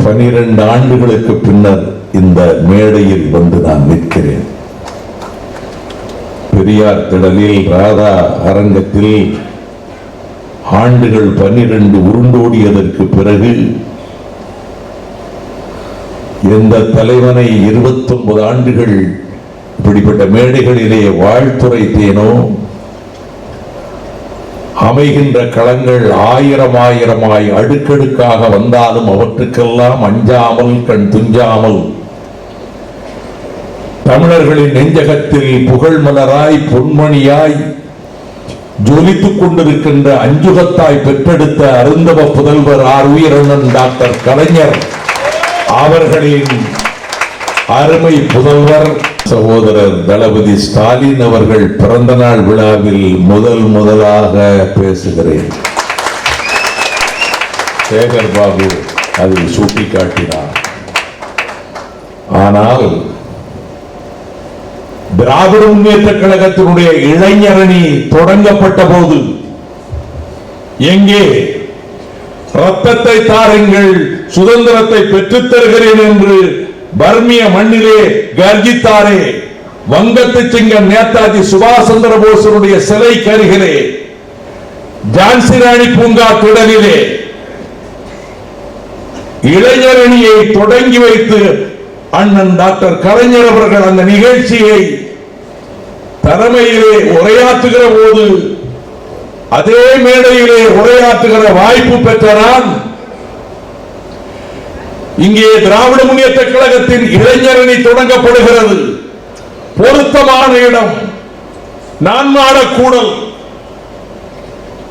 12 ஆண்டுகளுக்கு பின்னர் இந்த மேடையில் வந்து நான் நிற்கிறேன். பெரியார் திடலில் ராதா அரங்கத்தில் ஆண்டுகள் 12 உருண்டோடியதற்கு பிறகு எந்த தலைவனை 29 ஆண்டுகள் இப்படிப்பட்ட மேடைகளிலே வாழ்த்துரைத்தேனோ, அமைகின்ற களங்கள் ஆயிரமாயிரமாய் அடுக்கடுக்காக வந்தாலும் அவற்றுக்கெல்லாம் அஞ்சாமல் கண் துஞ்சாமல் தமிழர்களின் நெஞ்சகத்தில் புகழ் மலராய் பொன்மணியாய் ஜொலித்துக் கொண்டிருக்கின்ற அஞ்சுகத்தாய் பெற்றெடுத்த அருந்தவ புதல்வர் உயிரண்ணன் டாக்டர் கலைஞர் அவர்களின் அருமை புதல்வர் சகோதரர் தளபதி ஸ்டாலின் அவர்கள் பிறந்த நாள் விழாவில் முதலாக பேசுகிறேன். சேகர் பாபு அதில் சுட்டிக்காட்டினார். ஆனால் திராவிட முன்னேற்ற கழகத்தினுடைய இளைஞரணி தொடங்கப்பட்ட போது எங்கே ரத்தத்தை தாருங்கள், சுதந்திரத்தை பெற்றுத் தருகிறேன் என்று பர்மிய மண்ணிலே கர்ஜித்தாரே, வங்கத்து சிங்கம் நேதாஜி சுபாஷ் சந்திர போஸுடைய சிலை கருகிலே, ஜான்சி ராணி பூங்கா திடலிலே இளைஞரணியை தொடங்கி வைத்து அண்ணன் டாக்டர் கலைஞர் அவர்கள் அந்த நிகழ்ச்சியை தலைமையிலே உரையாற்றுகிற போது அதே மேடையிலே உரையாற்றுகிற வாய்ப்பு பெற்ற நான் இங்கே திராவிட முன்னேற்ற கழகத்தின் இளைஞரணி தொடங்கப்படுகிறது. பொருத்தமான இடம் நான்மாடக்கூடல்.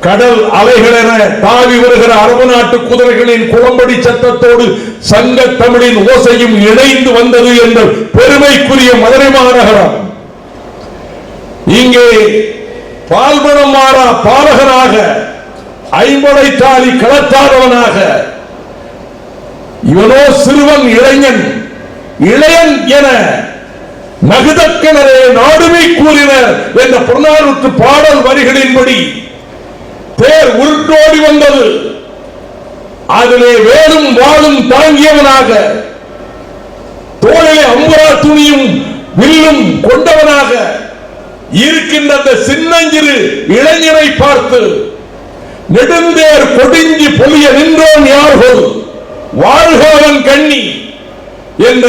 கடல் அலைகளென தாவி வருகிற அரபு நாட்டு குதிரைகளின் குளம்படி சத்தத்தோடு சங்க தமிழின் ஓசையும் இணைந்து வந்தது என்ற பெருமைக்குரிய மதுரை மாநகரம். இங்கே பால்மணம் மாறா பாலகனாக, ஐம்படை தாலி களத்தாதவனாக, இவனோ சிறுவன் இளைஞன், இளையன் என நகுதக்கனரே நாடுமை கூறினர் என்ற புறநானூற்று பாடல் வரிகளின்படி தேர் உருட்டோடி வந்தது. அதிலே வேலும் வாளும் தாங்கியவனாக, தோளிலே அம்பரா துணியும் வில்லும் கொண்டவனாக இருக்கின்ற அந்த சின்னஞ்சிறு இளைஞரை பார்த்து நெடுந்தேர் கொடிஞ்சி பொலிய நின்றோன் யார்கள், வாழ்கவன் கண்ணி என்ற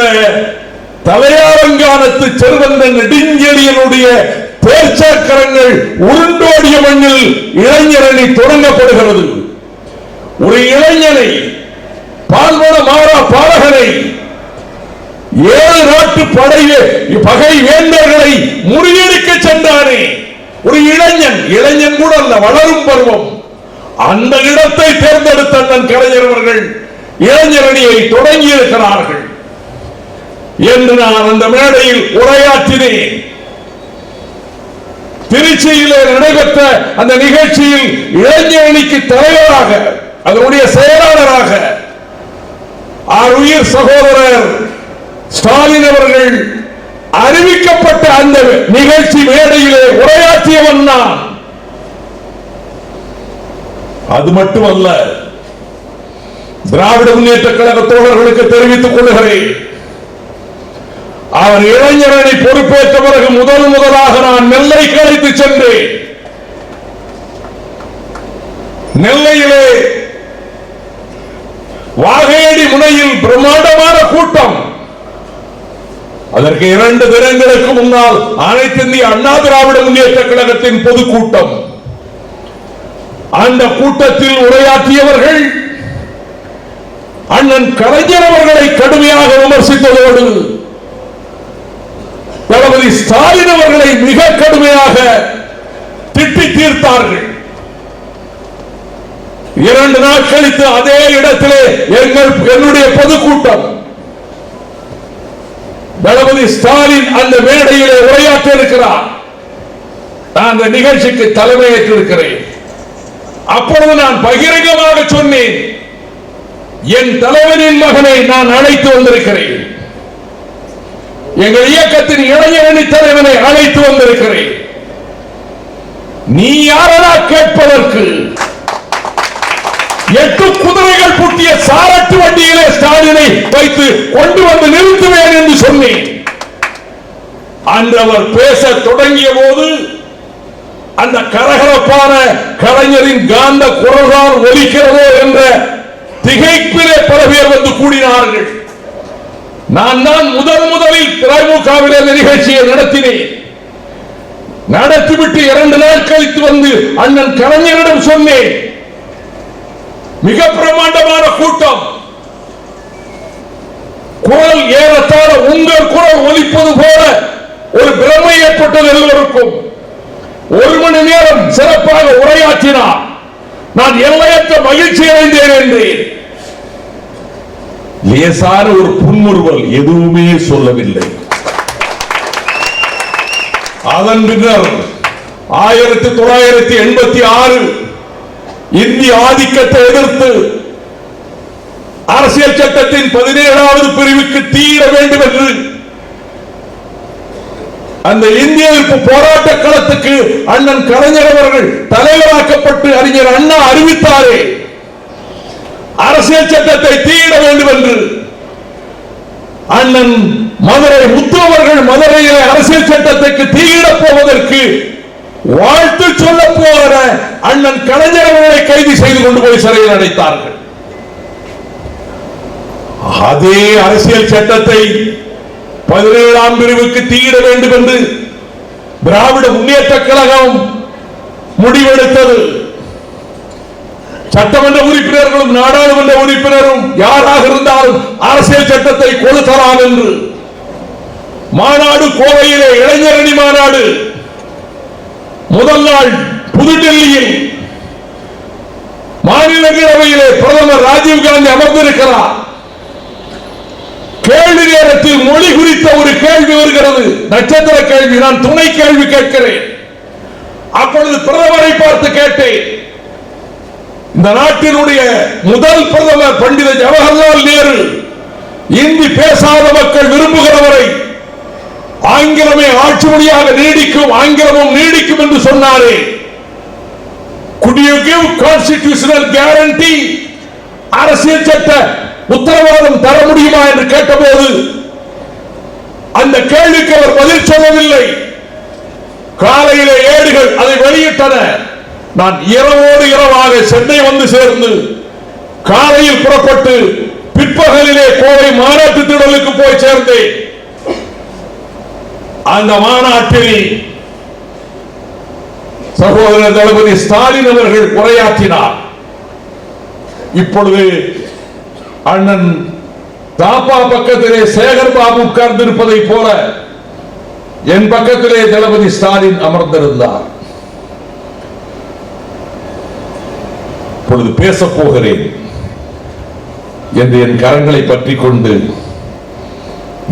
தலையாரங்கானத்து செல்வந்த நெடுஞ்செழியனுடைய பேர்ச்சக்கரங்கள் உருண்டோடிய மண்ணில் இளைஞரணி தொடங்கப்படுகிறது. ஒரு இளைஞனை, பால்வன மாறா பாலகனை, 7 நாட்டு பகை வேந்தர்களை முறியடிக்க சென்றானே ஒரு இளைஞன், இளைஞன் கூட அல்ல, வளரும் பருவம். அந்த இடத்தை தேர்ந்தெடுத்த அண்ணன் கலைஞர் அவர்கள் இளைஞரணியை தொடங்கி இருக்கிறார்கள் என்று நான் அந்த மேடையில் உரையாற்றினேன். திருச்சியிலே நடைபெற்ற அந்த நிகழ்ச்சியில் இளைஞரணிக்கு தலைவராக, அதனுடைய செயலாளராக உயிர் சகோதரர் ஸ்டாலின் அவர்கள் அறிவிக்கப்பட்ட அந்த நிகழ்ச்சி மேடையிலே உரையாற்றியவன் நான். அது மட்டுமல்ல, திராவிட முன்னேற்ற கழக தோழர்களுக்கு தெரிவித்துக் கொள்கிறேன், அவர் இளைஞரணி பொறுப்பேற்ற பிறகு முதலாக நான் நெல்லைக்கு அழைத்து சென்றேன். நெல்லையிலே வாகையடி முனையில் பிரம்மாண்டமான கூட்டம். அதற்கு 2 தினங்களுக்கு முன்னால் அனைத்து இந்திய அண்ணா திராவிட முன்னேற்ற கழகத்தின் பொதுக்கூட்டம். அந்த கூட்டத்தில் உரையாற்றியவர்கள் அண்ணன் கலைஞர் அவர்களை கடுமையாக விமர்சித்ததோடு தளபதி ஸ்டாலின் அவர்களை மிக கடுமையாக திட்டி தீர்த்தார்கள். 2 நாள் கழித்து அதே இடத்திலே என்னுடைய பொதுக்கூட்டம். தளபதி ஸ்டாலின் அந்த மேடையிலே உரையாற்ற இருக்கிறார். நான் அந்த நிகழ்ச்சிக்கு தலைமையேற்றிருக்கிறேன். அப்பொழுது நான் பகிரங்கமாக சொன்னேன், என் தலைவனின் மகனை நான் அழைத்து வந்திருக்கிறேன், எங்கள் இயக்கத்தின் இளைஞரணி தலைவனை அழைத்து வந்திருக்கிறேன். நீ யாரா கேட்பதற்கு? 8 குதிரைகள் பூட்டிய சாரட்டு வண்டியிலே ஸ்டாலினை வைத்து கொண்டு வந்து நிறுத்துவேன் என்று சொன்னேன். அன்று அவர் பேச தொடங்கிய போது அந்த கரகரப்பான கலைஞரின் காந்த குரல்தான் ஒலிக்கிறதோ என்ற திகைப்பிலே பல பேர் வந்து கூடினார்கள். நான் தான் முதலில் திமுகவிலே நிகழ்ச்சியை நடத்தினேன். நடத்திவிட்டு 2 நாள் கழித்து வந்து அண்ணன் கலைஞரிடம் சொன்னேன், மிக பிரமாண்டமான கூட்டம், குரல் ஏறத்தாழ உங்கள் குரல் ஒலிப்பது போல ஒரு பிரமை ஏற்பட்டது எல்லோருக்கும். 1 மணி நேரம் சிறப்பாக உரையாற்றினார். நான் எல்லையற்ற மகிழ்ச்சி அடைந்தேன் என்றேன். லேசான ஒரு புன்முறுவல், எதுவுமே சொல்லவில்லை. அதன் பின்னர் 1986 இந்திய ஆதிக்கத்தை எதிர்த்து அரசியல் சட்டத்தின் 17வது பிரிவுக்கு தீர வேண்டும் என்று அந்த இந்திய எதிர்ப்பு போராட்ட களத்துக்கு அண்ணன் கலைஞர் அவர்கள் தலைவராக்கப்பட்டு அறிஞர் அண்ணா அறிவித்தாரே, அரசியல் சட்டத்தை தீர வேண்டும் என்று அண்ணன் மதுரை முத்து அவர்கள் மதுரையிலே அரசியல் சட்டத்துக்கு தீயிடப் போவதற்கு வாழ்த்து சொல்ல போகிற அண்ணன் கலைஞர் அவர்களை கைது செய்து கொண்டு போய் சிறையில் அடைத்தார்கள். அதே அரசியல் சட்டத்தை 17ஆம் பிரிவுக்கு தீயிட வேண்டும் என்று திராவிட முன்னேற்ற கழகம் முடிவெடுத்தது. சட்டமன்ற உறுப்பினர்களும் நாடாளுமன்ற உறுப்பினரும் யாராக இருந்தாலும் அரசியல் சட்டத்தை கொளுத்தலாம் என்று மாநாடு கோவையிலே இளைஞரணி மாநாடு முதல் நாள் புதுடெல்லியில் மாநிலங்களவையிலே பிரதமர் ராஜீவ்காந்தி அமர்ந்திருக்கிறார். கேள்வி நேரத்தில் மொழி குறித்த ஒரு கேள்வி வருகிறது, நட்சத்திர கேள்வி. நான் துணை கேள்வி கேட்கிறேன். அப்பொழுது பிரதமரை பார்த்து கேட்டேன், இந்த நாட்டினுடைய முதல் பிரதமர் பண்டித ஜவஹர்லால் நேரு இந்தி பேசாத மக்கள் விரும்புகிறவரை ஆங்கிலமே ஆட்சி மொழியாக நீடிக்கும், ஆங்கிலமும் நீடிக்கும் என்று சொன்னாரே, could you give constitutional guarantee, அரசியல் சட்ட உத்தரவாதம் தர முடியுமா என்று கேட்டபோது அந்த கேள்விக்கு அவர் பதில் சொல்லவில்லை. காலையிலே ஏடுகள் அதை வெளியிட்டன. நான் இரவோடு இரவாக சென்னை வந்து சேர்ந்து காலையில் புறப்பட்டு பிற்பகலிலே கோவை மாநாட்டு திடலுக்கு போய் சேர்ந்தேன். அந்த மாநாட்டில் சகோதரர் தளபதி ஸ்டாலின் அவர்கள் உரையாற்றினார். இப்பொழுது அண்ணன் தாப்பா பக்கத்திலே சேகர் பாபு உட்கார்ந்திருப்பதை போல என் பக்கத்திலே தளபதி ஸ்டாலின் அமர்ந்திருந்தார். இப்பொழுது பேசப் போகிறேன் என்று என் கரங்களை பற்றிக் கொண்டு,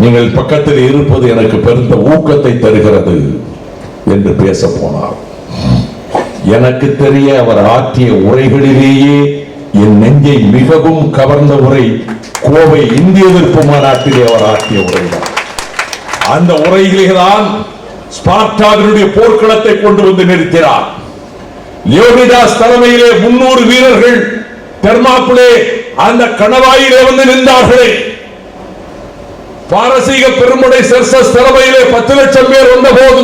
நீங்கள் பக்கத்தில் இருப்பது எனக்கு பெருந்த ஊக்கத்தை தருகிறது என்று பேச போனார். எனக்கு தெரிய அவர் ஆற்றிய உரைகளிலேயே என் நெஞ்சை மிகவும் கவர்ந்த உரை கோவை இந்திய எதிர்ப்பு மாநாட்டிலே அவர் ஆற்றிய உரைதான். அந்த உரையிலேதான் ஸ்பார்டாவினுடைய போர்க்களத்தை கொண்டு வந்து நிறுத்தினார். லியோனிடாஸ் தலைமையிலே 300 வீரர்கள் தெர்மாப்புலே அந்த கணவாயிலே வந்து நின்றார்களே, பாரசீக பெருமுடை செர்சஸ் தலைமையிலே 10 லட்சம் பேர் வந்த போது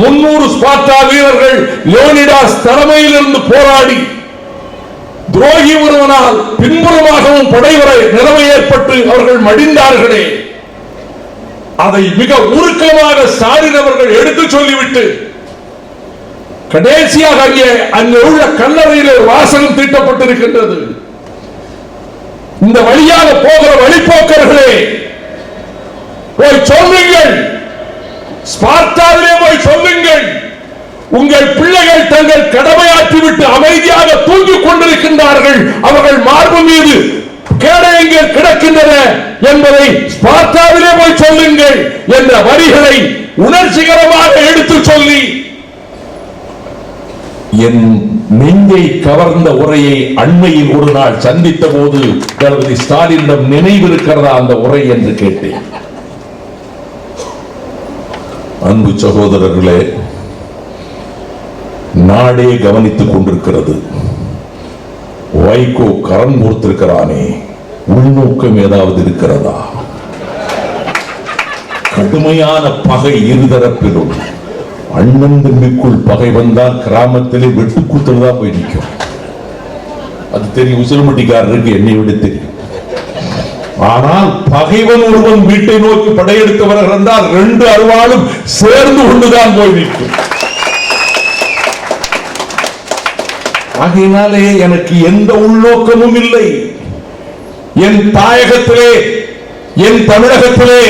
300 ஸ்பார்டா வீரர்கள் லியோனிடாஸ் தலைமையில் இருந்து போராடி துரோகி ஒருவனால் பின்புறமாகவும் படைவரை நிலைமை ஏற்பட்டு அவர்கள் மடிந்தார்களே, அதை மிக உருக்கமாக ஸ்டாலின் அவர்கள் எடுத்து சொல்லிவிட்டு கடைசியாக அங்கே உள்ள கல்லறையில் ஒரு வாசகம் தீட்டப்பட்டிருக்கின்றது. இந்த வழியாக போகிற வழிபோக்கர்களே, போய் சொல்லுங்கள், ஸ்பார்டாவிலே போய் சொல்லுங்கள், உங்கள் பிள்ளைகள் தங்கள் கடமையாற்றிவிட்டு அமைதியாக தூங்கிக் கொண்டிருக்கின்றார்கள், அவர்கள் மார்பு மீது கேடயங்கள் கிடக்கின்றன என்பதை ஸ்பார்டாவிலே போய் சொல்லுங்கள் என்ற வரிகளை உணர்ச்சிகரமாக எடுத்து சொல்லி என் நெஞ்சை கவர்ந்த உரையை அண்மையில் ஒரு நாள் சந்தித்த போது தளபதி ஸ்டாலினிடம் நினைவிருக்கிறதா அந்த உரை என்று கேட்டேன். அன்பு சகோதரர்களே, நாடே கவனித்துக் கொண்டிருக்கிறது. வைகோ கரண் கொடுத்திருக்கிறானே, உள்நோக்கம் ஏதாவது இருக்கிறதா? கடுமையான பகை இருதரப்பிலும். அண்ணன் தம்பிக்குள் பகை வந்தால் கிராமத்திலே வெட்டுக்கூத்தல் தான் போய் நிற்கும். அது தெரியும், உசிலம்பட்டிக்காரருக்கு என்னை விட தெரியும். ஆனால் பகைவன் ஒருவன் வீட்டை நோக்கி படையெடுத்து வருகிறால் 2 அருவாளும் சேர்ந்து கொண்டுதான் போய் நிற்கும். ஆகையினாலே எனக்கு எந்த உள்நோக்கமும் இல்லை. என் தாயகத்திலே, என் தமிழகத்திலே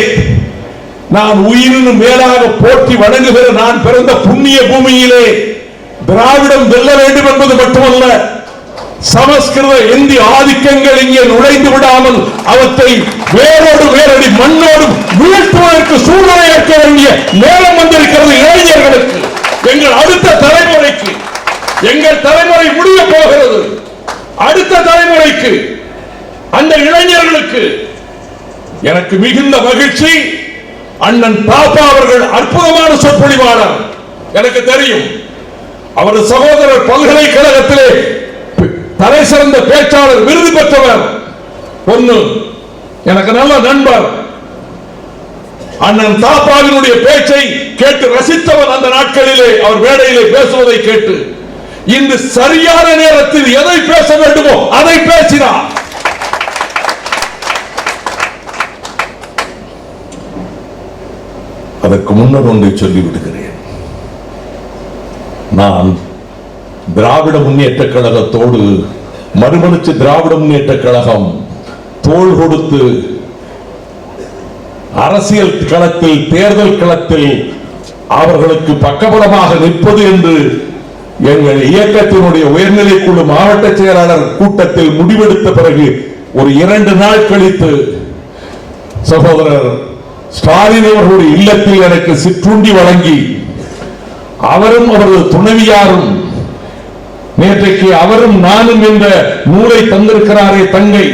நான் உயிரினும் மேலாக போற்றி வணங்குகிற நான் பிறந்த புண்ணிய பூமியிலே திராவிடம் வெல்ல வேண்டும் என்பது மட்டுமல்ல, சமஸ்கிருத இந்தி ஆதிக்கங்கள் இங்கே நுழைந்து விடாமல் அவற்றை வேரோடு வேரடி மண்ணோடு வீழ்த்துவதற்கு சூழ்நிலை ஏற்க வேண்டிய நேரம் வந்திருக்கிறது. இளைஞர்களுக்கு, எங்கள் அடுத்த தலைமுறைக்கு. எங்கள் தலைமுறை முடிய போகிறது. அடுத்த தலைமுறைக்கு, அந்த இளைஞர்களுக்கு எனக்கு மிகுந்த மகிழ்ச்சி. அண்ணன் தாத்தா அவர்கள் அற்புதமான சொற்பொழிவாளர். எனக்கு தெரியும், அவரது சகோதரர் பல்கலைக்கழகத்திலே தலை சிறந்த பேச்சாளர் விருது பெற்றவர். ஒன்னு எனக்கு நல்ல நண்பர். அண்ணன் தாத்தாவினுடைய பேச்சை கேட்டு ரசித்தவர். அந்த நாட்களிலே அவர் மேடையிலே பேசுவதை கேட்டு இன்று சரியான நேரத்தில் எதை பேச வேண்டுமோ அதை பேசினார். அதற்கு முன்னர் ஒன்றை சொல்லிவிடுகிறேன். நான் திராவிட முன்னேற்ற கழகத்தோடு மறுமலர்ச்சி திராவிட முன்னேற்ற கழகம் தோள் கொடுத்து அரசியல் களத்தில், தேர்தல் களத்தில் அவர்களுக்கு பக்கபலமாக நிற்பது என்று எங்கள் இயக்கத்தினுடைய உயர்நிலை குழு மாவட்ட செயலாளர் கூட்டத்தில் முடிவெடுத்த பிறகு ஒரு 2 நாள் கழித்து சகோதரர் ஸ்டாலின் அவர்களுடைய இல்லத்தில் எனக்கு சிற்றுண்டி வழங்கி, அவரும் அவரது துணைவியாரும் நேற்றைக்கு அவரும் நானும் என்ற நூலை தந்திருக்கிறாரே தங்கை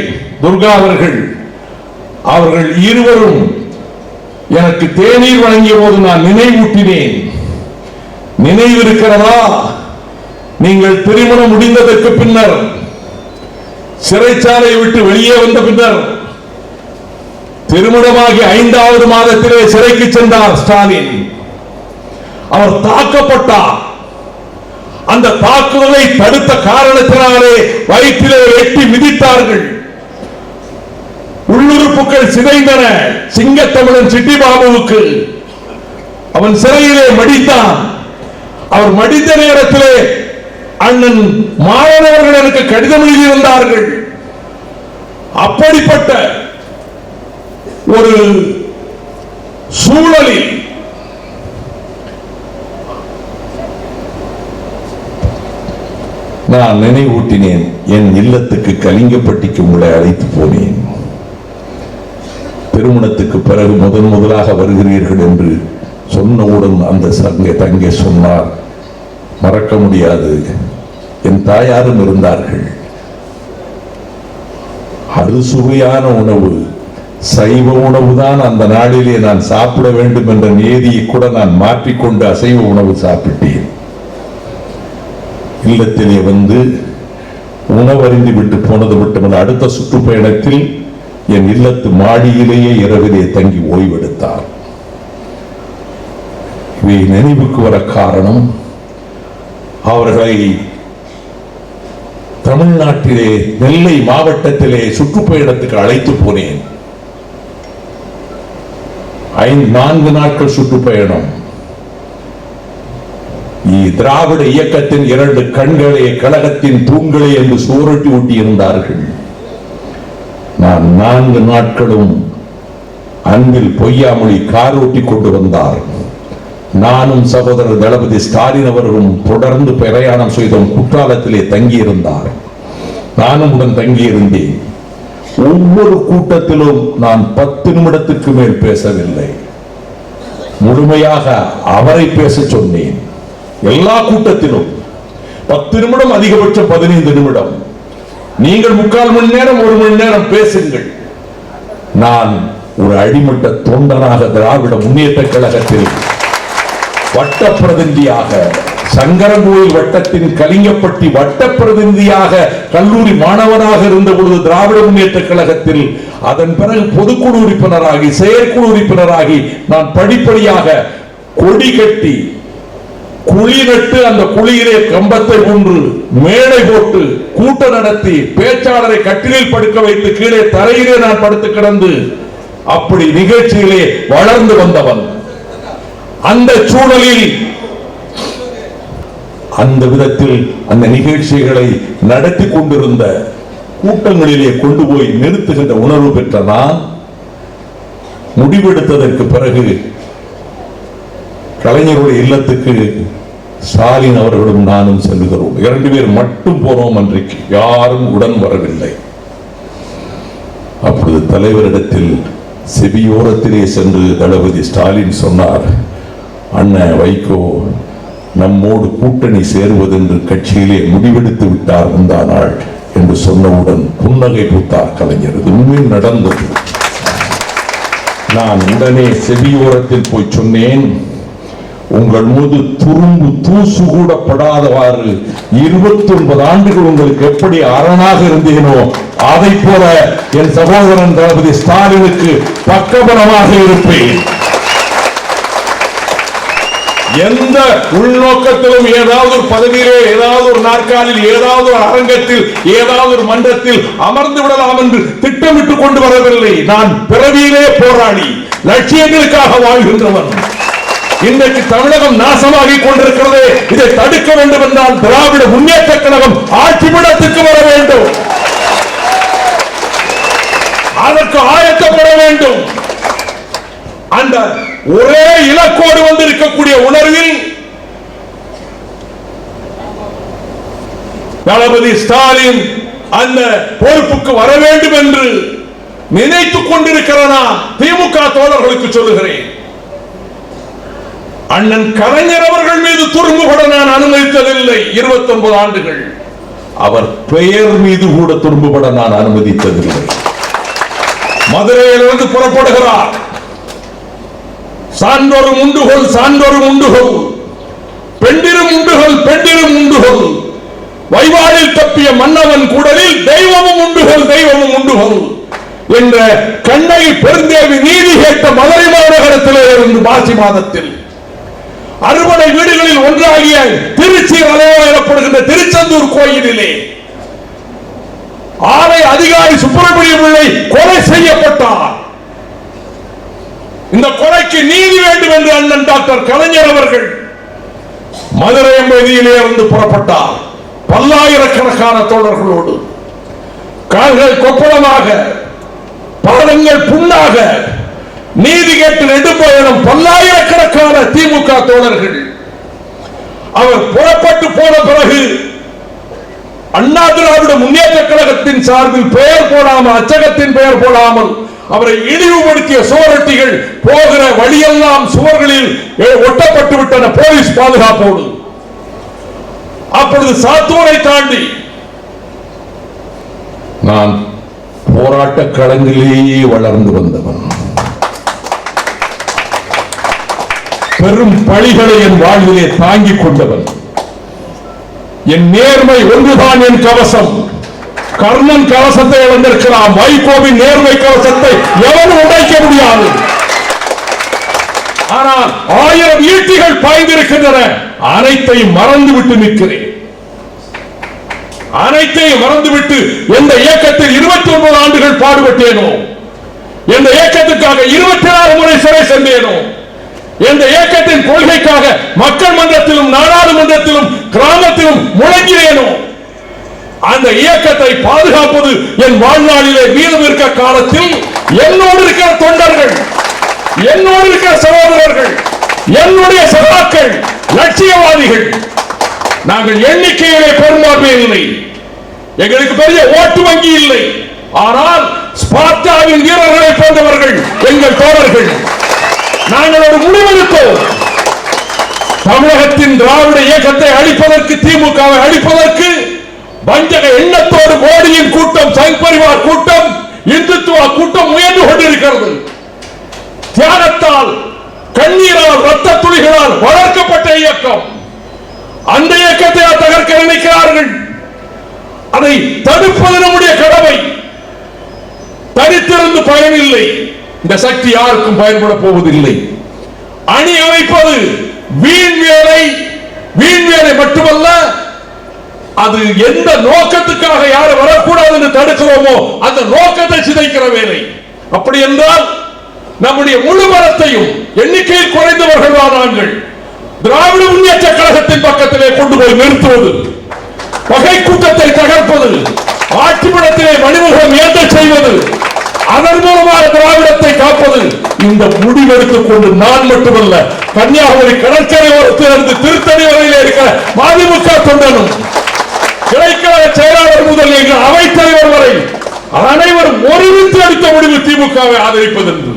துர்கா அவர்கள் இருவரும் எனக்கு தேநீர் வழங்கிய போது நான் நினைவூட்டினேன். நினைவிருக்கிறதா? நீங்கள் திருமணம் முடிந்ததற்கு பின்னர், சிறைச்சாலை விட்டு வெளியே வந்த பின்னர், திருமணமாகி 5வது மாதத்திலே சிறைக்கு சென்றார் ஸ்டாலின். அவர் தாக்கப்பட்டார். அந்த தாக்குதலை தடுத்த காரணத்தினாலே வயிற்றிலே வெட்டி மிதித்தார்கள். உள்ளுறுப்புகள் சிதைந்தன. சிங்கத்தமிழன் சிட்டிபாபுவுக்கு அவன் சிறையிலே மடித்தான். அவர் மடித்த நேரத்திலே அண்ணன் மாணவர்கள் எனக்கு கடிதம் எழுதியிருந்தார்கள். அப்படிப்பட்ட ஒரு சூழலில் நான் நினைவூட்டினேன். என் இல்லத்துக்கு கலிங்கப்பட்டிக்கு உங்களை அழைத்து போனேன். திருமணத்துக்கு பிறகு முதலாக வருகிறீர்கள் என்று சொன்னவுடன் அந்த தங்கை சொன்னார், மறக்க முடியாது. என் தாயாரும் இருந்தார்கள். அறுசுவையான உணவு, சைவ உணவுதான் அந்த நாளிலே நான் சாப்பிட வேண்டும் என்ற நியதியை கூட நான் மாற்றிக்கொண்டு அசைவ உணவு சாப்பிட்டேன். இல்லத்திலே வந்து உணவருந்தி விட்டு போனது மட்டுமல்ல, அடுத்த சுற்றுப்பயணத்தில் என் இல்லத்து மாடியிலேயே இரவிலே தங்கி ஓய்வெடுத்தார். இவை நினைவுக்கு வர காரணம், அவர்களை தமிழ்நாட்டிலே நெல்லை மாவட்டத்திலே சுற்றுப்பயணத்துக்கு அழைத்து போனேன். 4 நாட்கள் சுற்றுப்பயணம். திராவிட இயக்கத்தின் 2 கண்களே, கழகத்தின் தூண்களே என்று சோரட்டி ஊட்டி இருந்தார்கள். நான் 4 நாட்களும் அன்பில் பொய்யாமொழி காரோட்டி கொண்டு வந்தார். நானும் சகோதரர் தளபதி ஸ்டாலின் அவர்களும் தொடர்ந்து பிரயாணம் செய்தோம். குற்றாலத்திலே தங்கியிருந்தார். நானும் உடன் தங்கியிருந்தேன். ஒவ்வொரு கூட்டத்திலும் நான் 10 நிமிடத்துக்கு மேல் பேசவில்லை. முழுமையாக அவரை பேச சொன்னேன். எல்லா கூட்டத்திலும் 10 நிமிடம், அதிகபட்சம் 15 நிமிடம். நீங்கள் 3/4 மணி நேரம், 1 மணி நேரம் பேசுங்கள். நான் ஒரு அடிமட்ட தொண்டனாக திராவிட முன்னேற்ற கழகத்தில் வட்ட பிரதிநிதியாக சங்கரங்கோயில் வட்டத்தின் கலிங்கப்பட்டி வட்ட பிரதிநிதியாக கல்லூரி மாணவனாக இருந்த பொழுது திராவிட முன்னேற்ற கழகத்தில், அதன் பிறகு பொதுக்குழு உறுப்பினராகி செயற்குழு உறுப்பினராகி நான் படிப்படியாக கொடி கட்டி குழி நட்டு அந்த குழியிலே கம்பத்தை ஒன்று மேடை போட்டு கூட்டம் நடத்தி பேச்சாளரை கட்டிலில் படுக்க வைத்து கீழே தரையிலே நான் படுத்து கிடந்து அப்படி நிகழ்ச்சியிலே வளர்ந்து வந்தவன். அந்த சூழலில் அந்த விதத்தில் அந்த நிகழ்ச்சிகளை நடத்தி கொண்டிருந்த கூட்டங்களிலே கொண்டு போய் நிறுத்துகின்ற உணர்வு பெற்ற நான் முடிவெடுத்ததற்கு பிறகு கலைஞருடைய இல்லத்துக்கு ஸ்டாலின் அவர்களும் நானும் செல்கிறோம். 2 பேர் மட்டும் போனோம். அன்றைக்கு யாரும் உடன் வரவில்லை. அப்பொழுது தலைவரிடத்தில் செவியோரத்திலே சென்று தளபதி ஸ்டாலின் சொன்னார், அண்ணன் வைகோ நம்மோடு கூட்டணி சேருவது என்று கட்சியிலே முடிவெடுத்து விட்டார் முந்தா நாள் என்று சொன்னவுடன் புன்னகை பூத்தார் கலைஞர். இது உண்மையில் நடந்தது. நான் உடனே செவியோரத்தில் போய் சொன்னேன், உங்கள் மீது துரும்பு தூசு கூட படாதவாறு 29 ஆண்டுகள் உங்களுக்கு எப்படி அரணாக இருந்தீனோ அதை போல என் சகோதரன் தளபதி ஸ்டாலினுக்கு பக்கபலமாக இருப்பேன். எந்த உள்நோக்கத்திலும் ஏதாவது ஒரு பதவியிலே, ஏதாவது ஒரு நாற்காலில், ஏதாவது ஒரு அரங்கத்தில், ஏதாவது ஒரு மன்றத்தில் அமர்ந்து விடலாம் என்று திட்டமிட்டுக் கொண்டு வரவில்லை. நான் பிறவியிலே போராடி லட்சியங்களுக்காக வாழ்கின்றவன். இன்றைக்கு தமிழகம் நாசமாகி கொண்டிருக்கிறது. இதை தடுக்க வேண்டும் என்றால் திராவிட முன்னேற்ற கழகம் ஆட்சிபீடத்துக்கு வர வேண்டும். அதற்கு ஆயத்தப்பட வேண்டும். அந்த ஒரே இலக்கோடு வந்திருக்கக்கூடிய உணர்வில் தளபதி ஸ்டாலின் அந்த பொறுப்புக்கு வர வேண்டும் என்று நினைத்துக் கொண்டிருக்கிற நான் திமுக தோழர்களுக்கு சொல்லுகிறேன், அண்ணன் கலைஞர் அவர்கள் மீது துரும்புபட நான் அனுமதித்ததில்லை. 29 ஆண்டுகள் அவர் பெயர் மீது கூட துரும்புபட நான் அனுமதித்ததில்லை. மதுரையிலிருந்து புறப்படுகிறார். சான்றோரும் உண்டுகொள், சான்றோரும் உண்டுகொள், பெண்டிரும் உண்டுகொள், பெண்டிரும் உண்டுகொள், வைவாளில் தப்பிய மன்னவன் கூடலில் தெய்வமும் உண்டுகொள், தெய்வமும் உண்டுகொள் என்ற கண்ணகி பெருந்தேவி நீதி கேட்ட மதுரை மாநகரத்திலே இருந்து மாசி மாதத்தில் அறுபடை வீடுகளில் ஒன்றாகிய திருச்சி எனப்படுகின்ற திருச்செந்தூர் கோயிலிலே ஆலய அதிகாரி சுப்பிரமணிய பிள்ளை கொலை செய்யப்பட்டார். இந்த கொலைக்கு நீதி வேண்டும் என்று அண்ணன் டாக்டர் கலைஞர் அவர்கள் மதுரை வீதியிலே இருந்து புறப்பட்டார். பல்லாயிரக்கணக்கான தோழர்களோடு கால்கள் கொப்பளமாக, பாதங்கள் புண்ணாக நீதி கேட்டு நெடும்பயணம் பல்லாயிரக்கணக்கான திமுக தோழர்கள். அவர் புறப்பட்டு போன பிறகு அண்ணா திராவிட முன்னேற்ற கழகத்தின் சார்பில் பெயர் போடாமல், அச்சகத்தின் பெயர் போடாமல் அவரை இழிவுபடுத்திய சுவரொட்டிகள் போகிற வழியெல்லாம் சுவர்களில் ஒட்டப்பட்டு விட்டன போலீஸ் பாதுகாப்போடு. அப்பொழுது சாத்தூரை தாண்டி நான் போராட்ட களங்களிலேயே வளர்ந்து வந்தவன். பெரும் பழிகளை என் வாழ்விலே தாங்கிக் கொண்டவன். என் நேர்மை ஒன்றுதான் என் கவசம். கர்ணன் கவசத்தை இழந்திருக்கலாம், வைகோவின் நேர்மை கவசத்தை எவரும் உடைக்க முடியாது. ஆனால் 1000 ஈட்டிகள் பாய்ந்திருக்கின்றன. அனைத்தையும் மறந்துவிட்டு நிற்கிறேன். அனைத்தையும் மறந்துவிட்டு எந்த இயக்கத்தில் 29 ஆண்டுகள் பாடுபட்டேனோ, எந்த இயக்கத்துக்காக 24 முறை சிறை சென்றேனோ, எந்த இயக்கத்தின் கொள்கைக்காக மக்கள் மன்றத்திலும் நாடாளுமன்றத்திலும் கிராமத்திலும் முழங்கினேனோ, அந்த இயக்கத்தை பாதுகாப்பது என் வாழ்நாளிலே மீதம் இருக்க காலத்தில் என்னோடு இருக்கிற தொண்டர்கள், என்னோடு இருக்கிற சகோதரர்கள், என்னுடைய சகாக்கள், லட்சியவாதிகள். நாங்கள் எண்ணிக்கையிலே பெரும்பான்மை இல்லை, எங்களுக்கு பெரிய ஓட்டு வங்கி இல்லை. ஆனால் ஸ்பார்ட்டாவின் வீரர்களை போன்றவர்கள் எங்கள் தோழர்கள். நாங்கள் ஒரு முடிவெடுத்தோம். தமிழகத்தின் திராவிட இயக்கத்தை அழிப்பதற்கு, திமுகவை அழிப்பதற்கு வஞ்சக எண்ணத்தோடு மோடியின் கூட்டம், சங் பரிவார் கூட்டம், இந்துத்துவ கூட்டம் முயன்று கொண்டிருக்கிறது. தியாகத்தால், கண்ணீரால், ரத்த துளிகளால் வளர்க்கப்பட்ட இயக்கம். பயனில்லை. இந்த சக்தி யாருக்கும் பயன்பட போவதில்லை. அணி அமைப்பது வீண் வேலை மட்டுமல்ல, அது எந்த நோக்கத்துக்காக யாரும் வரக்கூடாது என்று தடுக்கிறோமோ அந்த நோக்கத்தை சிதைக்கிற வேலை. அப்படி என்றால் நம்முடைய முழு பலத்தையும் எண்ணிக்கையில் குறைந்தவர்கள் நாங்கள் திராவிட முன்னேற்ற கழகத்தின் பக்கத்திலே கொண்டு போய் நிறுத்துவது, வகை கூட்டத்தை தகர்ப்பது, ஆட்சிப்படத்திலே மணிமுகம் ஏற்ற செய்வது, அதன் மூலமாக திராவிடத்தை காப்பது. இந்த முடிவெடுத்துக் கொண்டு நான் மட்டுமல்ல, கன்னியாகுமரி கடற்கரை ஓரத்திலிருந்து திருத்தணி வரையில் இருக்கிற மதிமுக தொண்டனும் கிளைக்கழக செயலாளர் முதல் எங்கள் அவைத்தலைவர் வரை அனைவரும் ஒருமித்து எடுத்த முடிவு திமுகவை ஆதரிப்பது என்று.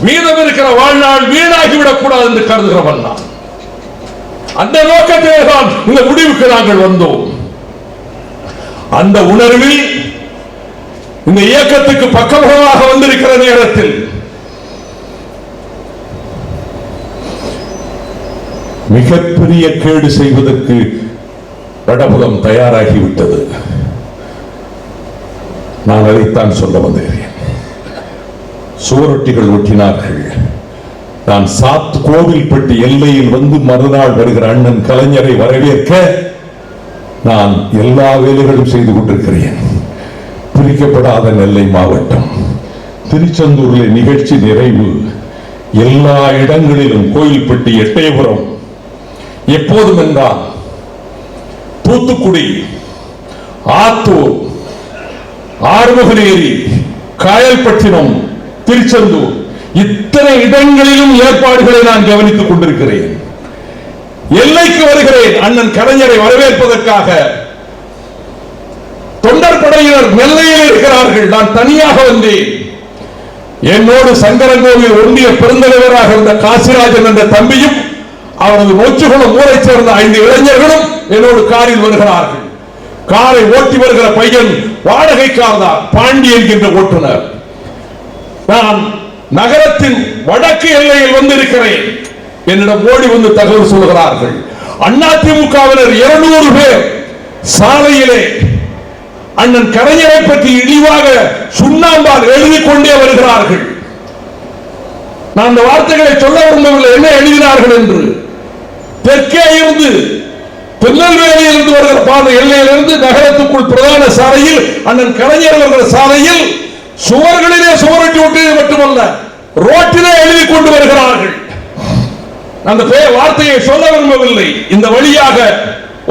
மீதம் இருக்கிற வாழ்நாள் வீணாகிவிடக் கூடாது என்று கருதுகிறவன் நான். அந்த நோக்கத்திலே தான் இந்த முடிவுக்கு நாங்கள் வந்தோம். அந்த உணர்வில் இந்த இயக்கத்துக்கு பக்கபலமாக வந்திருக்கிற நேரத்தில் மிகப்பெரிய கேடு செய்வதற்கு வடபுலம் தயாராகிவிட்டது. நான் அதைத்தான் சொல்ல வந்தேன். சுவரொட்டிகள் ஒட்டினார்கள். நான் கோவில்பட்டி எல்லையில் வந்து மறுநாள் வருகிற அண்ணன் கலைஞரை வரவேற்க நான் எல்லா வேலைகளும் செய்து கொண்டிருக்கிறேன். பிரிக்கப்படாத நெல்லை மாவட்டம், திருச்செந்தூரில் நிகழ்ச்சி நிறைவு, எல்லா இடங்களிலும் கோயில்பட்டி, எட்டயபுரம், எப்போதும் என்றால் தூத்துக்குடி, ஆத்தூர், ஆறுமுகநேரி, காயல்பட்டினம், திருச்செந்தூர், இத்தனை இடங்களிலும் ஏற்பாடுகளை நான் கவனித்துக் கொண்டிருக்கிறேன். எல்லைக்கு வருகிறேன். அண்ணன் கலைஞரை வரவேற்பதற்காக தொண்டர் படையினர் நெல்லையில் இருக்கிறார்கள். நான் தனியாக வந்தேன். என்னோடு சங்கரங்கோவில் ஒன்றிய பெருந்தலைவராக இருந்த காசிராஜன் என்ற தம்பியும் அவரது நொச்சிகுளம் ஊரை சேர்ந்த 5 இளைஞர்களும் என்னோடு காரில் வருகிறார்கள். காரை ஓட்டி வருகிற பையன் வாடகைக்கார் தான், பாண்டி என்கின்ற ஓட்டுநர். நான் நகரத்தின் வடக்கு எல்லையில் வந்திருக்கிறேன். என்னிடம் ஓடி வந்து தகவல் சொல்கிறார்கள். அதிமுகவினர் 200 பேர் சாலையிலே அண்ணன் கலைஞரை பற்றி இழிவாக சுண்ணாம்பால் எழுதிக் கொண்டே வருகிறார்கள். நான் அந்த வார்த்தைகளை சொல்ல விரும்பவில்லை, என்ன எழுதினார்கள் என்று. தெற்கே இருந்து திருநெல்வேலியில் இருந்து வருகிற பாதை எல்லையிலிருந்து நகரத்துக்குள் பிரதான சாலையில் அண்ணன் கலைஞர் வருகிற சாலையில் சுவர்களிலே சுவரொட்டி ஒட்டியது மட்டுமல்ல, ரோட்டிலே எழுதி கொண்டு வருகிறார்கள். அந்த வார்த்தையை சொல்ல விரும்பவில்லை. இந்த வழியாக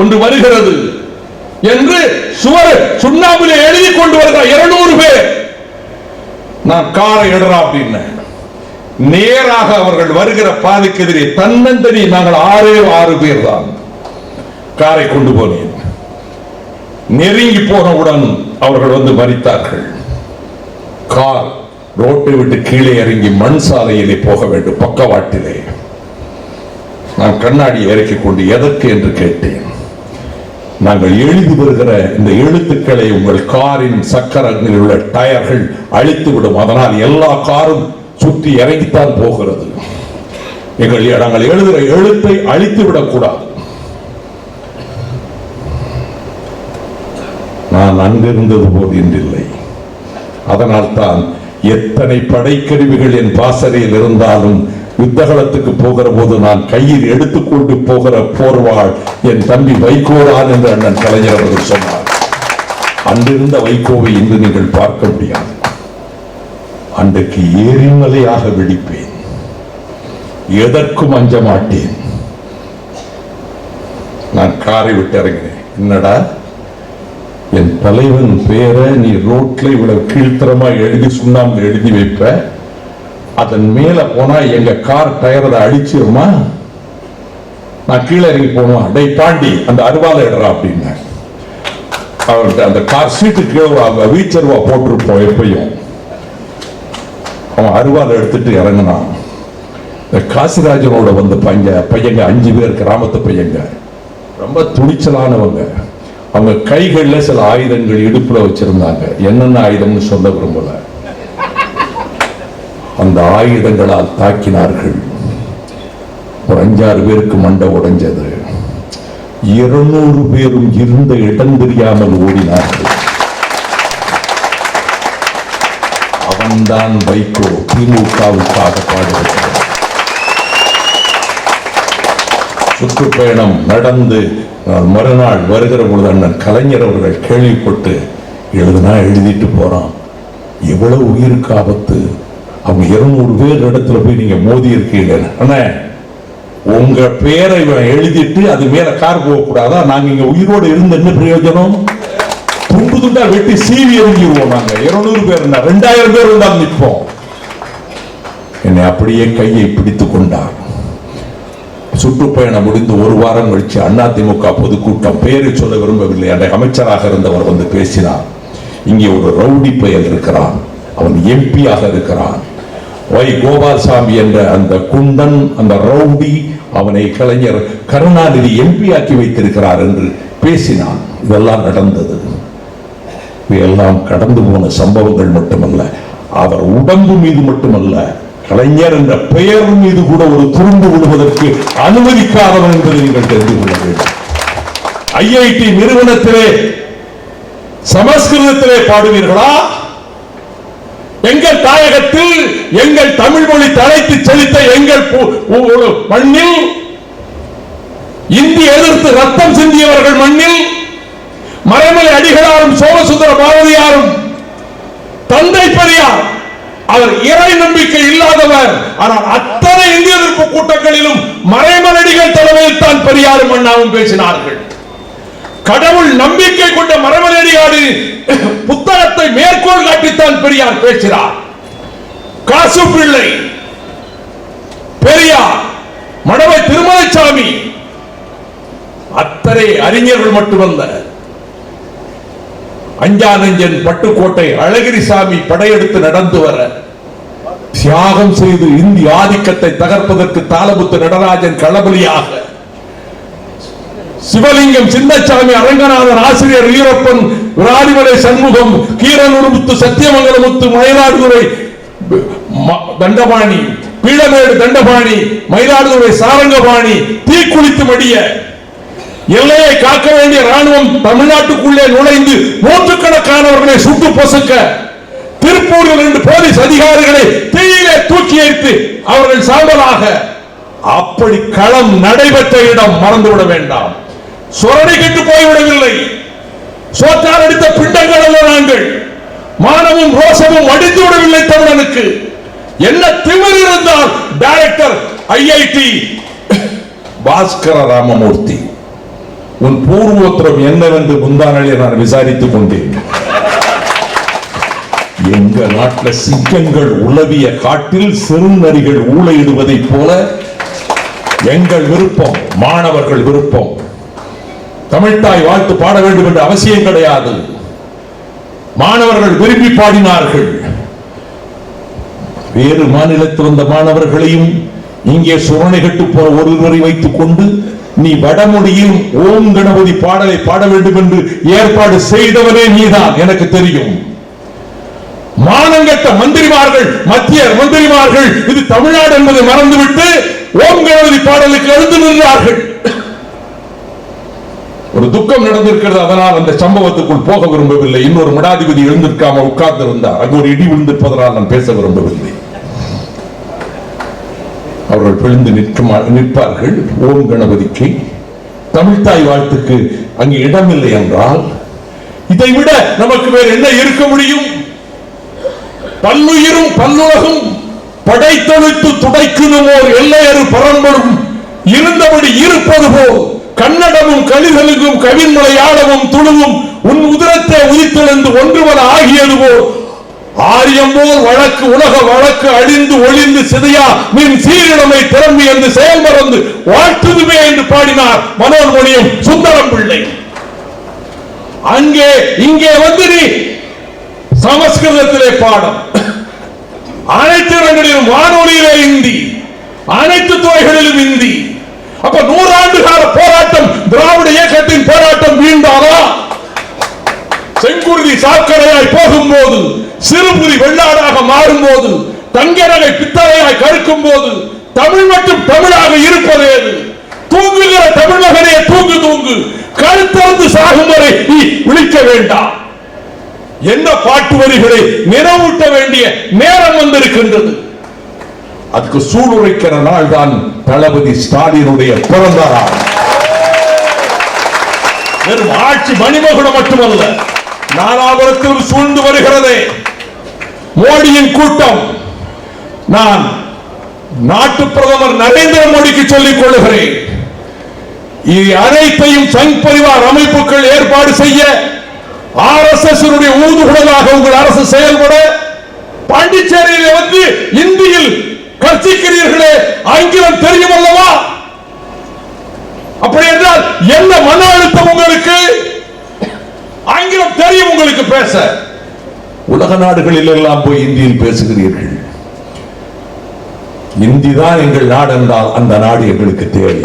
ஒன்று வருகிறது என்று சுண்ணாம்பிலே எழுதி கொண்டு வருகிற 200 பேர். நான் காரை எடுறா அப்படின்னு நேராக அவர்கள் வருகிற பாதைக்கு எதிரே தன்னந்தனி நாங்கள் 6 பேர் தான் காரை கொண்டு போனேன். நெருங்கி போனவுடன் அவர்கள் வந்து மறித்தார்கள். கார் ரோட்டை விட்டு கீழே இறங்கி மண் சாலையிலே போக வேண்டும், பக்கவாட்டிலே. நான் கண்ணாடி இறக்கிக் கொண்டு எதற்கு என்று கேட்டேன். நாங்கள் எழுதி வருகிற இந்த எழுத்துக்களை உங்கள் காரின் சக்கரங்களில் உள்ள டயர்கள் அழித்துவிடும், அதனால் எல்லா காரும் சுற்றி இறங்கித்தான் போகிறது. நாங்கள் எழுதுகிற எழுத்தை அழித்து விடக்கூடாது. நான் அங்கிருந்தது போது என்றில்லை. அதனால் தான் எத்தனை படைக்கருவிகள் என் பாசறையில் இருந்தாலும் யுத்தகலத்துக்கு போகிற போது நான் கையில் எடுத்துக்கொண்டு போகிற போர்வாள் என் தம்பி வைகோதான் என்று அண்ணன் கலைஞர் அவர்கள் சொன்னார். அன்றிருந்த வைகோவை இன்று நீங்கள் பார்க்க முடியாது. அன்றைக்கு எரிமலையாக வெடிப்பேன், எதற்கும் அஞ்ச மாட்டேன். நான் காரை விட்டு இறங்கினேன். என்னடா, என் தலைவன் பேரை நீ ரோட்ல இவ்வளவு கீழ்த்தரமா எழுதி சுண்ணாம்பு எழுதி வைப்ப, அதன் மேல போனா எங்க கார் டயரை அடிச்சிருமா? நான் கீழே இறங்கி போனோம். டை பாண்டி அந்த அருவாலை இடறா அப்படின்னு அவர்கிட்ட அந்த கார் சீட்டு கீழே வீச்சருவா போட்டிருப்போம் எப்பயும். அவன் அருவாலை எடுத்துட்டு இறங்கினான். காசிராஜனோட வந்த பையங்க 5 பேர் கிராமத்து பையங்க, ரொம்ப துணிச்சலானவங்க. அவங்க கைகள்ல சில ஆயுதங்கள் இடுப்புல வச்சிருந்தாங்க. என்னென்ன ஆயுதம்னு சொல்ல விரும்பல. அந்த ஆயுதங்களால் தாக்கினார்கள். ஒரு 5-6 பேருக்கு மண்டை உடைஞ்சது. 200 பேரும் இருந்த இடம் தெரியாமல் ஓடினார்கள். நான் தான் வைகோ திமுகவுக்காக பாடுகிறேன். சுற்றுப்பயணம் நடந்து மறுநாள் வருகிற பொழுது அண்ணன் கலைஞர் அவர்கள் கேள்விப்பட்டு எழுதுனா எழுதிட்டு போறான். எவ்வளவு உயிருக்கு ஆபத்து. அவங்க 200 பேர் இடத்துல போய் நீங்க மோதி இருக்கீங்க. அண்ணா உங்க பேரை எழுதிட்டு அது மேல கார் போக கூடாதா? நாங்க இங்க உயிரோடு இருந்த என்ன பிரயோஜனம்? துண்டு துண்டா வெட்டி சீவி எறிஞ்சிருவோம். நாங்க 200 பேர் 2000 பேர் இருந்தால் நிற்போம். என்னை அப்படியே கையை பிடித்துக் கொண்டார். சுற்றுப்பயணம் முடிந்து 1 வாரம் கழிச்சு அதிமுக பொதுக்கூட்டம், பேரை சொல்ல விரும்பவில்லை, அன்றைய அமைச்சராக இருந்தவர் வந்து பேசினார். இங்கே ஒரு ரவுடி பயல் இருக்கிறான், அவன் எம்பியாக இருக்கிறான். ஒய் கோபால்சாமி என்ற அந்த குண்டன், அந்த ரவுடி, அவனை கலைஞர் கருணாநிதி எம்பி ஆக்கி வைத்திருக்கிறார் என்று பேசினான். இதெல்லாம் நடந்தது. இவையெல்லாம் கடந்து போன சம்பவங்கள் மட்டுமல்ல, அவர் உடம்பு மீது மட்டுமல்ல, கலைஞர் என்ற பெயர் மீது கூட ஒரு துரும்பு விடுவதற்கு அனுமதிக்காதவன் என்பதை நீங்கள் தெரிந்து கொள்ள வேண்டும். ஐஐடி நிறுவனத்திலே சமஸ்கிருதத்திலே பாடுவீர்களா? எங்கள் தாயகத்தில் எங்கள் தமிழ் மொழி தலைத்து செலுத்த எங்கள் மண்ணில் இந்தி எதிர்த்து ரத்தம் சிந்தியவர்கள் மண்ணில் மறைமலை அடிகளாரும் சோமசுந்தர பாரதியாரும் தந்தை பெரியார் அவர் இறை நம்பிக்கை இல்லாதவர். ஆனால் அத்தனை இந்திய எதிர்ப்பு கூட்டங்களிலும் மறைமலடிகள் தலைமையில் தான் பெரியாரும் அண்ணாவும் பேசினார்கள். கடவுள் நம்பிக்கை கொண்ட மறைமலடியாடு புத்தகத்தை மேற்கோள் காட்டித்தான் பெரியார் பேசினார். காசு பிள்ளை, பெரியார், மடவை திருமலைசாமி, அத்தனை அறிஞர்கள் மட்டுமல்ல, அஞ்சானஞ்சன் பட்டுக்கோட்டை அழகிரிசாமி படையெடுத்து நடந்து வர தியாகம் செய்து இந்தி ஆதிக்கத்தை தகர்ப்பதற்கு தாளமுத்து நடராஜன் களபலியாக, சிவலிங்கம் சின்னசாமி, அரங்கநாதன், ஆசிரியர் வீரப்பன், விராலிமலை சண்முகம், கீரனுருமுத்து, சத்தியமங்கலமுத்து, மயிலாடுதுறை தண்டபாணி, பீளமேடு தண்டபாணி, மயிலாடுதுறை சாரங்கபாணி தீக்குளித்து மடிய, எல்லையை காக்க வேண்டிய ராணுவம் தமிழ்நாட்டுக்குள்ளே நுழைந்து நூற்றுக்கணக்கானவர்களை சுட்டு பொசுக்க, திருப்பூரில் 2 போலீஸ் அதிகாரிகளை தீயிலே தூக்கி வைத்து அவர்கள் சாம்பலாக, அப்படி களம் நடைபெற்ற இடம் மறந்துவிட வேண்டாம். சொரணை கெட்டு போய்விடவில்லை. சோற்றார் அடித்த பிண்டங்கள் அல்ல நாங்கள். மானமும் ரோசமும் அடித்து விடவில்லை தமிழனுக்கு. என்ன திமிர் இருந்தால் டைரக்டர் ஐஐடி பாஸ்கர ராமமூர்த்தி, உன் பூர்வோத்திரம் என்னவென்று முந்தானாலே நான் விசாரித்துக் கொண்டேன். எங்க நாட்டில் சிங்கங்கள் உலவிய காட்டில் சிறுநரிகள் ஊளையிடுவதை போல எங்கள் விருப்பம், மாணவர்கள் விருப்பம். தமிழ்த்தாய் வாழ்த்து பாட வேண்டும் என்ற அவசியம் கிடையாது. மாணவர்கள் விரும்பி பாடினார்கள். வேறு மாநிலத்தில் வந்த மாணவர்களையும் இங்கே சுரணை கட்டு போற ஒருவரை வைத்துக் கொண்டு நீ வடமொழியில் ஓம் கணபதி பாடலை பாட வேண்டும் என்று ஏற்பாடு செய்தவனே நீதான், எனக்கு தெரியும். மானங்கட்ட மந்திரிமார்கள், மத்திய மந்திரிமார்கள் இது தமிழ்நாடு என்பதை மறந்துவிட்டு ஓம் கணபதி பாடலுக்கு எழுந்து நின்றார்கள். ஒரு துக்கம் நடந்திருக்கிறது, அதனால் அந்த சம்பவத்துக்குள் போக விரும்பவில்லை. இன்னொரு மடாதிபதி எழுந்திருக்காம உட்கார்ந்து இருந்தார். அங்கு ஒரு இடி விழுந்திருப்பதனால் நான் பேச விரும்பவில்லை. அவர்கள் பிழிந்து நிற்பார்கள். ஓம் கணபதிக்கு, தமிழ்த்தாய் வாழ்த்துக்கு அங்கு இடமில்லை என்றால் இதை விட நமக்கு வேறு என்ன இருக்க முடியும்? பல்லுயிரும் பல்லுலகும் படைத்தொழித்து துடைக்குமோர் எல்லையறு பரம்பரும் இருந்தபடி இருப்பது போல் கன்னடமும் கலிதலுக்கும் கவின்மலையாளமும் துணுவும் உன் உதிரத்தை உயிர்த்தெழுந்து ஒன்றுவன ஆகியது போல் ஆரியம் போல் வழக்கு உலக வழக்கு அழிந்து ஒளிந்து சிதையா நின் சீரிடமை திறம்பி என்று செயல் மறந்து வாழ்த்துதுமே என்று பாடினார் மனோன்மணியம் சுந்தரம் பிள்ளை. அங்கே இங்கே வந்து நீ சமஸ்கிருதத்திலே பாடம், அனைத்து இடங்களிலும் வானொலியிலே இந்தி, அனைத்து துறைகளிலும் இந்தி. அப்ப 100 ஆண்டு கால போராட்டம், திராவிட இயக்கத்தின் போராட்டம் வீழ்ந்தாரா? செங்குருதி சாக்கடையாய் போகும்போது, சிறுபுரி வெள்ளாடாக மாறும் போது, தங்கரகை பித்தளையாய் கருக்கும் போது தமிழ் மட்டும் தமிழாக இருப்பது தூங்குகிற தமிழ் மகனே தூங்கு தூங்கு, கருத்தருந்து சாகும் வரை நீ விழிக்க வேண்டாம். என்ன பாட்டு வரிகளை நினைவூட்ட வேண்டிய நேரம் வந்திருக்கின்றது. அதுக்கு சூளுரைக்கிற நாள் தான் தளபதி ஸ்டாலினுடைய பிறந்த நாள். வெறும் ஆட்சி மணிமகுடம் மட்டுமல்ல, நாலாபுரத்தில் சூழ்ந்து வருகிறதே மோடியின் கூட்டம். நான் நாட்டு பிரதமர் நரேந்திர மோடிக்கு சொல்லிக் கொள்ளுகிறேன், இது அனைத்தையும் சங் பரிவார் அமைப்புகள் ஏற்பாடு செய்ய RSS ஊதுகுழலாக உங்கள் அரசு செயல்பட பாண்டிச்சேரியில் வந்து இந்தியில் கற்பிக்கிறீர்களே, ஆங்கிலம் தெரியும் அல்லவா? அப்படி என்றால் என்ன மன அழுத்தம் உங்களுக்கு? ஆங்கிலம் தெரியும் உங்களுக்கு பேச. உலக நாடுகளில் எல்லாம் போய் இந்தியில் பேசுகிறீர்கள். இந்தி தான் எங்கள் நாடு என்றால் அந்த நாடு எங்களுக்கு தேவை.